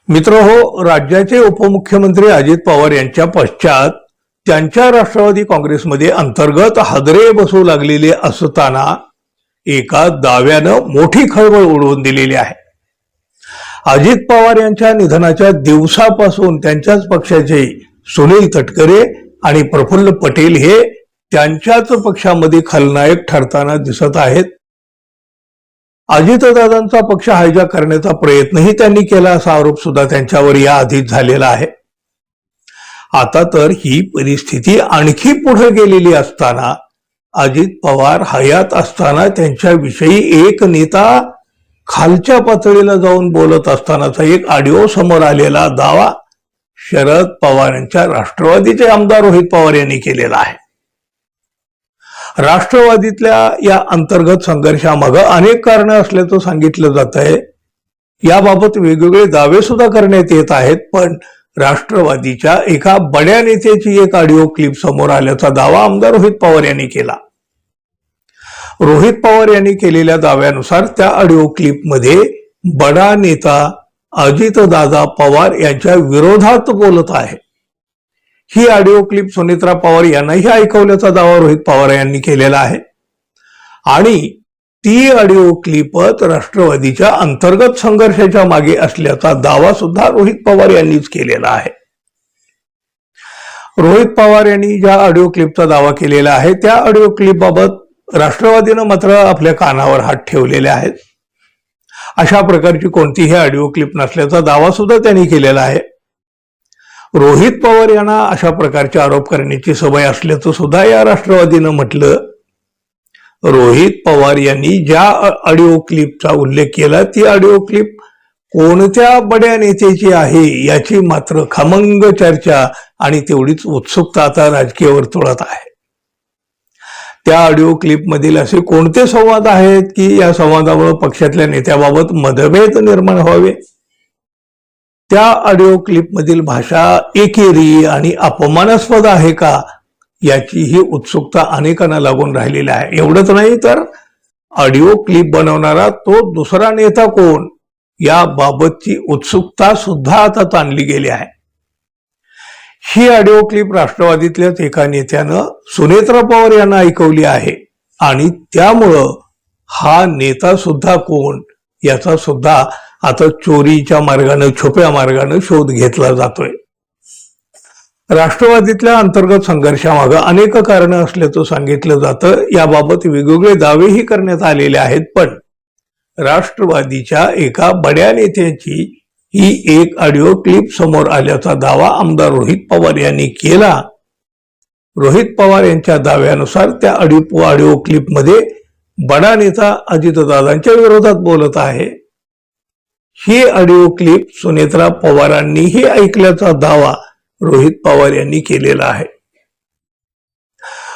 मित्रहो, राज्याचे उपमुख्यमंत्री अजित पवार यांच्या पश्चात त्यांच्या राष्ट्रवादी काँग्रेसमध्ये अंतर्गत हादरे बसू लागलेले असताना एका दाव्यानं मोठी खळबळ उडवून दिलेली आहे. अजित पवार यांच्या निधनाच्या दिवसापासून त्यांच्याच पक्षाचे सुनील तटकरे आणि प्रफुल्ल पटेल हे त्यांच्याच पक्षामध्ये खलनायक ठरताना दिसत आहेत. अजितदादांचा पक्ष हायजॅक करण्याचा प्रयत्नही त्यांनी केला असा आरोप सुद्धा त्यांच्यावर याआधीच झालेला आहे. आता तर ही परिस्थिती आणखी पुढे गेलेली असताना अजित पवार हयात असताना त्यांच्याविषयी एक नेता खालच्या पातळीला जाऊन बोलत असतानाचा एक ऑडिओ समोर आलेला दावा शरद पवार यांच्या राष्ट्रवादीचे आमदार रोहित पवार यांनी केलेला आहे. राष्ट्रवादीतल्या या अंतर्गत संघर्षामागे अनेक कारणं असल्याचं सांगितलं जात आहे. याबाबत वेगवेगळे दावे सुद्धा करण्यात येत आहेत. पण राष्ट्रवादीच्या एका बड्या नेत्याची एक ऑडिओ क्लिप समोर आल्याचा दावा आमदार रोहित पवार यांनी केला. रोहित पवार यांनी केलेल्या दाव्यानुसार त्या ऑडिओ क्लिपमध्ये बडा नेता अजितदादा पवार यांच्या विरोधात बोलत आहे. ही ऑडिओ क्लिप सुनेत्रा पवार यांनाही ऐकवल्याचा दावा रोहित पवार यांनी केलेला आहे. आणि ती ऑडिओ क्लिपच राष्ट्रवादीच्या अंतर्गत संघर्षाच्या मागे असल्याचा दावा सुद्धा रोहित पवार यांनीच केलेला आहे. रोहित पवार यांनी ज्या ऑडिओ क्लिपचा दावा केलेला आहे त्या ऑडिओ क्लिप बाबत राष्ट्रवादीनं मात्र आपल्या कानावर हात ठेवलेले आहेत. अशा प्रकारची कोणतीही ऑडिओ क्लिप नसल्याचा दावा सुद्धा त्यांनी केलेला आहे. रोहित पवार यांना अशा प्रकारचे आरोप करण्याची सवय असल्याचं सुद्धा या राष्ट्रवादीनं म्हटलं. रोहित पवार यांनी ज्या ऑडिओ क्लिपचा उल्लेख केला ती ऑडिओ क्लिप कोणत्या बड्या नेत्याची आहे याची मात्र खमंग चर्चा आणि तेवढीच उत्सुकता आता राजकीय वर्तुळात आहे. त्या ऑडिओ क्लिपमधील असे कोणते संवाद आहेत की या संवादामुळे पक्षातल्या नेत्याबाबत मतभेद निर्माण व्हावे? त्या ऑडिओ क्लिपमधील भाषा एकेरी आणि अपमानास्पद आहे का याची ही उत्सुकता अनेकांना लागून राहिलेली आहे. एवढंच नाही तर ऑडिओ क्लिप बनवणारा तो दुसरा नेता कोण याबाबतची उत्सुकता सुद्धा आता ताणली गेली आहे. ही ऑडिओ क्लिप राष्ट्रवादीतल्याच एका नेत्यानं सुनेत्रा पवार यांना ऐकवली आहे आणि त्यामुळं हा नेता सुद्धा कोण याचा सुद्धा आता चोरीच्या मार्गाने छुप्या मार्गाने शोध घेतला जातोय. राष्ट्रवादीतल्या अंतर्गत संघर्षामागे अनेक कारणं असल्याचं सांगितलं जातं. याबाबत वेगवेगळे दावेही करण्यात आलेले आहेत. पण राष्ट्रवादीच्या एका बड्या नेत्याची ही एक ऑडिओ क्लिप समोर आल्याचा दावा आमदार रोहित पवार यांनी केला. रोहित पवार यांच्या दाव्यानुसार त्या ऑडिओ क्लिपमध्ये बडा नेता अजितदादांच्या विरोधात बोलत आहे. ही ऑडिओ क्लिप सुनेत्रा पवारांनीही ऐकल्याचा दावा रोहित पवार यांनी केलेला आहे.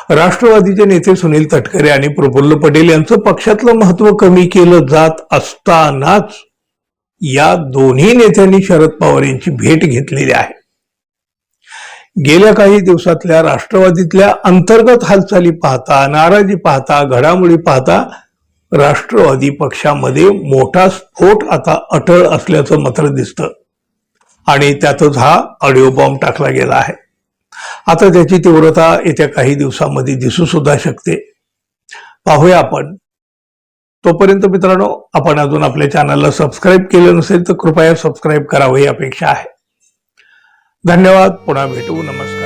राष्ट्रवादीचे नेते सुनील तटकरे आणि प्रफुल्ल पटेल यांचं पक्षातलं महत्व कमी केलं जात असतानाच या दोन्ही नेत्यांनी शरद पवार यांची भेट घेतलेली आहे. गेल्या काही दिवसातल्या राष्ट्रवादीतल्या अंतर्गत हालचाली पाहता, नाराजी पाहता, घडामोडी पाहता राष्ट्रवादी पक्षामध्ये मोठा स्फोट आता अटळ असल्याचं मात्र दिसतं आणि त्यातच हा ऑडिओ बॉम्ब टाकला गेला आहे. आता त्याची तीव्रता येत्या काही दिवसांमध्ये दिसू सुद्धा शकते. पाहूया आपण. तोपर्यंत मित्रांनो, आपण अजून आपल्या चॅनलला सबस्क्राईब केलं नसेल तर कृपया सबस्क्राईब करावं ही अपेक्षा आहे. धन्यवाद. पुन्हा भेटू. नमस्कार.